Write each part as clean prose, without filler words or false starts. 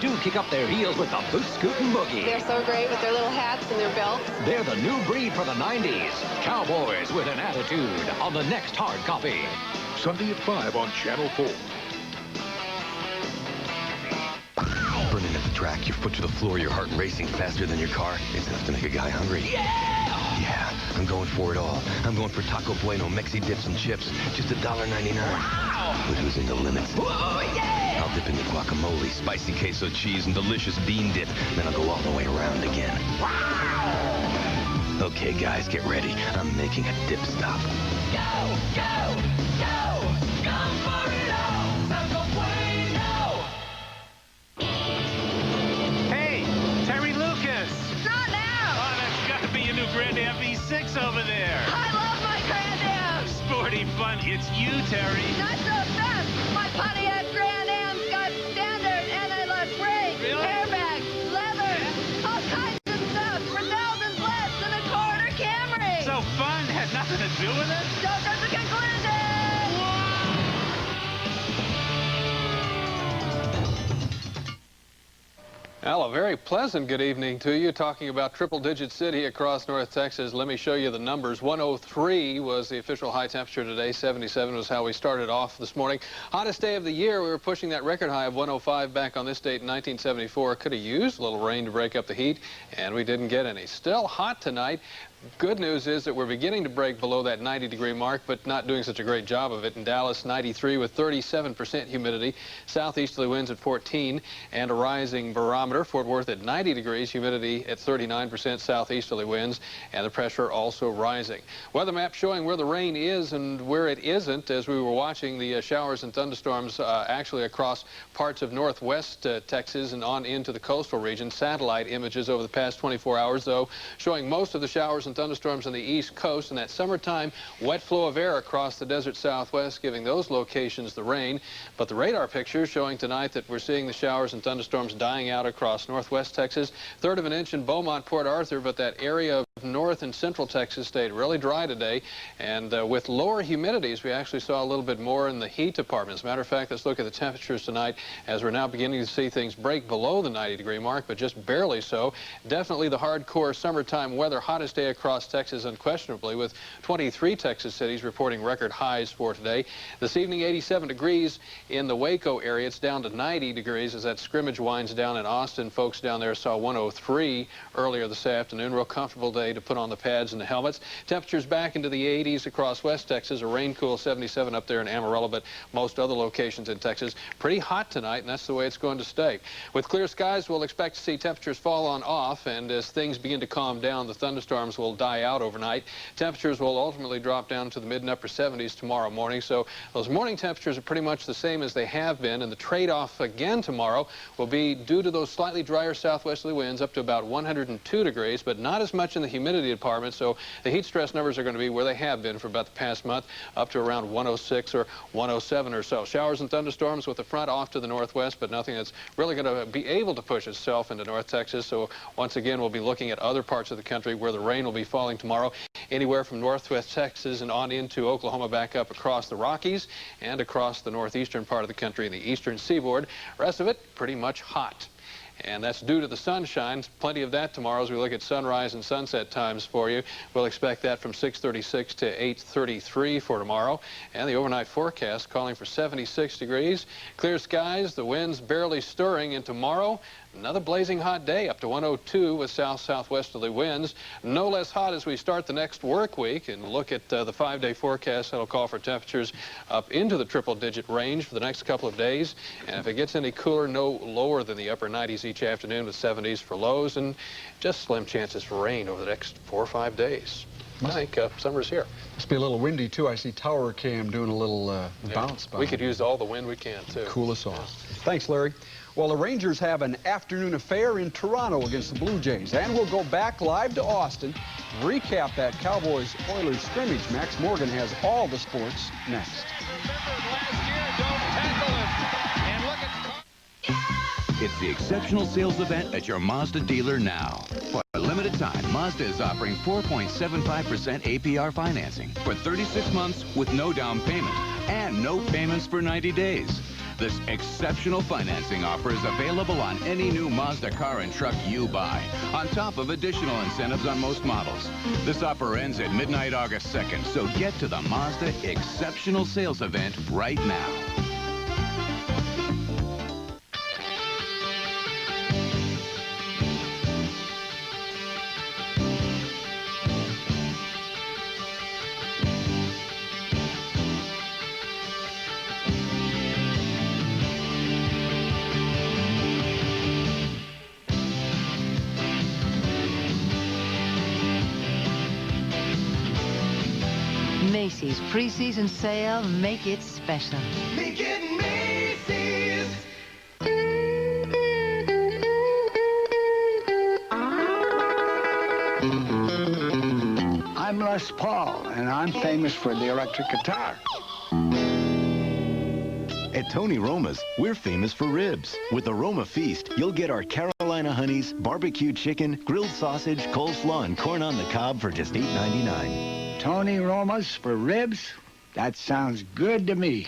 do kick up their heels with the Boot Scootin' Boogie. They're so great with their little hats and their belts. They're the new breed for the 90s. Cowboys with an attitude on the next hard copy. Sunday at 5 on Channel 4. Burning at the track, your foot to the floor, your heart racing faster than your car. It's enough to make a guy hungry. Yeah, I'm going for it all. I'm going for Taco Bueno, Mexi dips and chips. Just $1.99. Wow! But who's into limits? Whoa, yeah! I'll dip into guacamole, spicy queso cheese, and delicious bean dip. Then I'll go all the way around again. Wow! Okay, guys, get ready. I'm making a dip stop. Go, go, go! Come for it all! Taco Bueno! Hey, Terry Lucas. Not now! Oh, that's got to be your new Grand Am V6 over there. I love my Grand Am! Sporty fun, it's you, Terry. Not so fast! My Pontiac Grand Am's got standard NLS brakes, Really? airbags, leather, all kinds of stuff for thousands less than a quarter Camry! So fun had nothing to do with it? Don't jump to conclusions! Well, a very pleasant good evening to you. Talking about triple-digit city across North Texas. Let me show you the numbers. 103 was the official high temperature today. 77 was how we started off this morning. Hottest day of the year. We were pushing that record high of 105 back on this date in 1974. Could have used a little rain to break up the heat, and we didn't get any. Still hot tonight. Good news is that we're beginning to break below that 90-degree mark, but not doing such a great job of it. In Dallas, 93 with 37% humidity, southeasterly winds at 14, and a rising barometer. Fort Worth at 90 degrees, humidity at 39%, southeasterly winds, and the pressure also rising. Weather map showing where the rain is and where it isn't as we were watching the showers and thunderstorms actually across parts of northwest Texas and on into the coastal region. Satellite images over the past 24 hours, though, showing most of the showers and thunderstorms on the east coast, and that summertime wet flow of air across the desert southwest, giving those locations the rain. But the radar pictures showing tonight that we're seeing the showers and thunderstorms dying out across northwest Texas. Third of an inch in Beaumont, Port Arthur, but that area of north and central Texas stayed really dry today. And with lower humidities, we actually saw a little bit more in the heat department. As a matter of fact, let's look at the temperatures tonight as we're now beginning to see things break below the 90-degree mark, but just barely so. Definitely the hardcore summertime weather, hottest day across Texas unquestionably, with 23 Texas cities reporting record highs for today. This evening, 87 degrees in the Waco area. It's down to 90 degrees as that scrimmage winds down in Austin. Folks down there saw 103 earlier this afternoon. Real comfortable day to put on the pads and the helmets. Temperatures back into the 80s across West Texas. A rain cool 77 up there in Amarillo, but most other locations in Texas pretty hot tonight, and that's the way it's going to stay. With clear skies, we'll expect to see temperatures fall on off, and as things begin to calm down, the thunderstorms will die out overnight. Temperatures will ultimately drop down to the mid and upper 70s tomorrow morning, so those morning temperatures are pretty much the same as they have been, and the trade-off again tomorrow will be due to those slightly drier southwesterly winds up to about 102 degrees, but not as much in the humidity department, so the heat stress numbers are going to be where they have been for about the past month, up to around 106 or 107 or so. Showers and thunderstorms with the front off to the northwest, but nothing that's really going to be able to push itself into North Texas, so once again we'll be looking at other parts of the country where the rain will be falling tomorrow, anywhere from northwest Texas and on into Oklahoma, back up across the Rockies and across the northeastern part of the country and the eastern seaboard. Rest of it pretty much hot. And that's due to the sunshine. Plenty of that tomorrow as we look at sunrise and sunset times for you. We'll expect that from 6:36 to 8:33 for tomorrow. And the overnight forecast calling for 76 degrees. Clear skies, the winds barely stirring. And tomorrow, another blazing hot day, up to 102 with south-southwesterly winds. No less hot as we start the next work week. And look at the 5-day forecast. That'll call for temperatures up into the triple-digit range for the next couple of days. And if it gets any cooler, no lower than the upper 90s each afternoon, with 70s for lows, and just slim chances for rain over the next 4 or 5 days. I think summer's here. Must be a little windy, too. I see Tower Cam doing a little bounce. We could use all the wind we can, too. Cool us off. Thanks, Larry. Well, the Rangers have an afternoon affair in Toronto against the Blue Jays, and we'll go back live to Austin, recap that Cowboys-Oilers scrimmage. Max Morgan has all the sports next. It's the exceptional sales event at your Mazda dealer now. For a limited time, Mazda is offering 4.75% APR financing for 36 months with no down payment and no payments for 90 days. This exceptional financing offer is available on any new Mazda car and truck you buy, on top of additional incentives on most models. This offer ends at midnight August 2nd, so get to the Mazda Exceptional Sales Event right now. Macy's preseason sale, make it special. Make it Macy's. I'm Les Paul, and I'm famous for the electric guitar. At Tony Roma's, we're famous for ribs. With the Roma Feast, you'll get our Carolina Honeys, barbecue chicken, grilled sausage, coleslaw, and corn on the cob for just $8.99. Tony Roma's for ribs? That sounds good to me.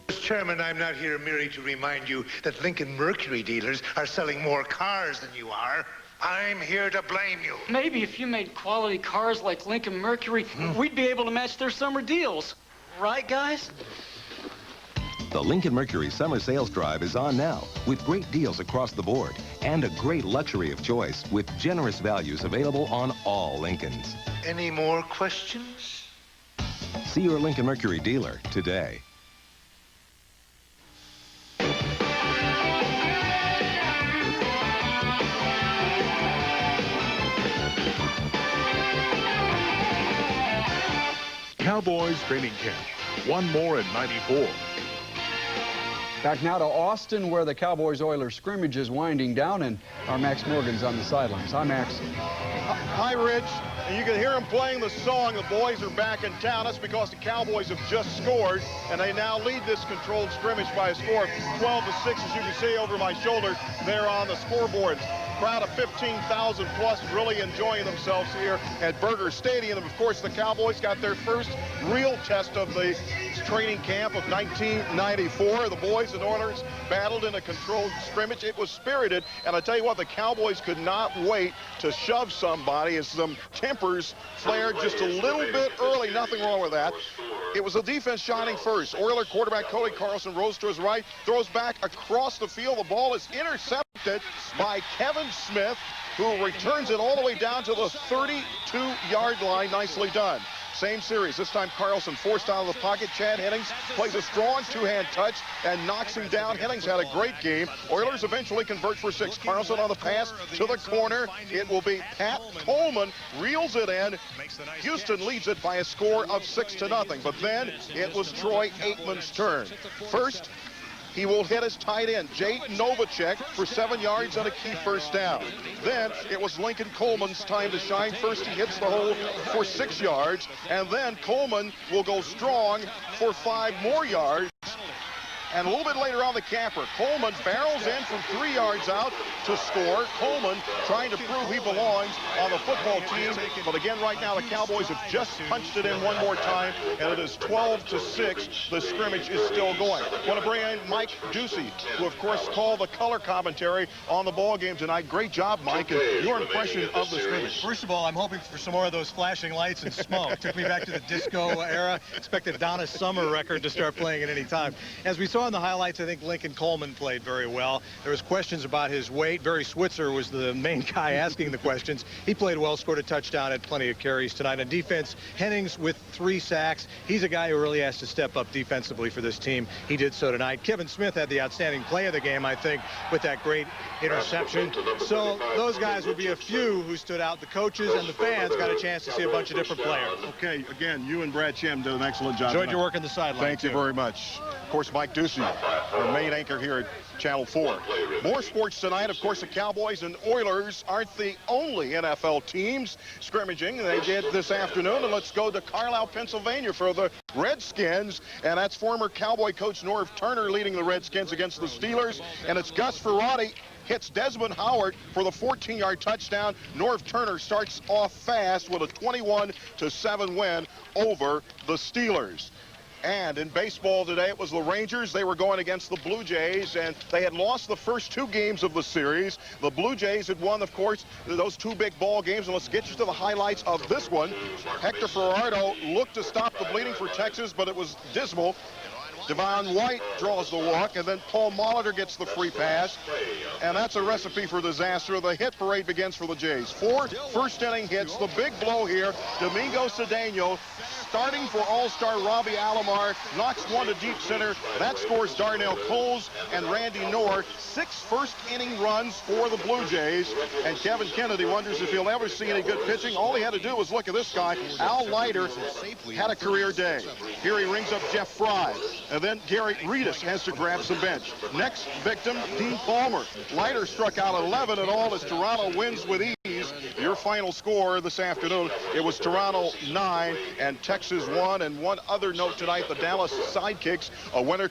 Mr. Chairman, I'm not here merely to remind you that Lincoln Mercury dealers are selling more cars than you are. I'm here to blame you. Maybe if you made quality cars like Lincoln Mercury, we'd be able to match their summer deals. Right, guys? The Lincoln Mercury Summer Sales Drive is on now with great deals across the board and a great luxury of choice with generous values available on all Lincolns. Any more questions? See your Lincoln Mercury dealer today. Cowboys training camp. One more in 94. Back now to Austin, where the Cowboys-Oilers scrimmage is winding down, and our Max Morgan's on the sidelines. Hi, Max. Hi, Rich. And you can hear them playing the song, The Boys Are Back in Town. That's because the Cowboys have just scored, and they now lead this controlled scrimmage by a score of 12-6, as you can see over my shoulder there on the scoreboard. Crowd of 15,000 plus really enjoying themselves here at Burger Stadium. And of course, the Cowboys got their first real test of the training camp of 1994. The boys and Oilers battled in a controlled scrimmage. It was spirited, and I tell you what, the Cowboys could not wait to shove somebody as some tempers flared just a little bit early. Nothing wrong with that. It was the defense shining first. Oiler quarterback Cody Carlson rose to his right, throws back across the field. The ball is intercepted by Kevin Smith, who returns it all the way down to the 32-yard line. Nicely done. Same series. This time Carlson forced out of the pocket. Chad Hennings plays a strong two-hand touch and knocks him down. Hennings had a great game. Oilers eventually convert for 6. Carlson on the pass to the corner. It will be Pat Coleman. Reels it in. Houston leads it by a score of 6-0. But then it was Troy Aikman's turn. First, he will hit his tight end, Jay Novacek, for 7 yards and a key first down. Then it was Lincoln Coleman's time to shine. First, he hits the hole for 6 yards, and then Coleman will go strong for 5 more yards. And a little bit later on, the camper, Coleman barrels in from 3 yards out to score. Coleman trying to prove he belongs on the football team. But again, right now, the Cowboys have just punched it in one more time, and it is 12-6. The scrimmage is still going. I want to bring in Mike Ducey, who, of course, called the color commentary on the ball game tonight. Great job, Mike, and your impression of the scrimmage. First of all, I'm hoping for some more of those flashing lights and smoke. Took me back to the disco era. Expected Donna Summer record to start playing at any time. As we saw in the highlights, I think Lincoln Coleman played very well. There was questions about his weight. Barry Switzer was the main guy asking the questions. He played well, scored a touchdown, had plenty of carries tonight. On defense, Hennings with 3 sacks. He's a guy who really has to step up defensively for this team. He did so tonight. Kevin Smith had the outstanding play of the game, I think, with that great interception. So those guys would be a few who stood out. The coaches and the fans got a chance to see a bunch of different players. Okay, again, you and Brad Sham did an excellent job. Enjoyed your work on the sideline. Thank you very much. Of course, Mike Ducey, our main anchor here at Channel 4. More sports tonight. Of course, the Cowboys and Oilers aren't the only NFL teams scrimmaging. They did this afternoon. And let's go to Carlisle, Pennsylvania for the Redskins. And that's former Cowboy coach Norv Turner leading the Redskins against the Steelers. And it's Gus Ferrati hits Desmond Howard for the 14-yard touchdown. Norv Turner starts off fast with a 21-7 win over the Steelers. And in baseball today, it was the Rangers. They were going against the Blue Jays, and they had lost the first 2 games of the series. The Blue Jays had won, of course, those 2 big ball games. And let's get you to the highlights of this one. Hector Ferrardo looked to stop the bleeding for Texas, but it was dismal. Devon White draws the walk, and then Paul Molitor gets the free pass. And that's a recipe for disaster. The hit parade begins for the Jays. 4 first-inning hits. The big blow here, Domingo Cedeno, starting for All-Star Robbie Alomar, knocks one to deep center. That scores Darnell Coles and Randy Knorr. 6 first-inning runs for the Blue Jays. And Kevin Kennedy wonders if he'll ever see any good pitching. All he had to do was look at this guy. Al Leiter had a career day. Here he rings up Jeff Fry. And then Gary Reedus has to grab some bench. Next victim, Dean Palmer. Leiter struck out 11 in all as Toronto wins with ease. Your final score this afternoon, it was Toronto 9 and Texas 1. And one other note tonight, the Dallas Sidekicks, a winner.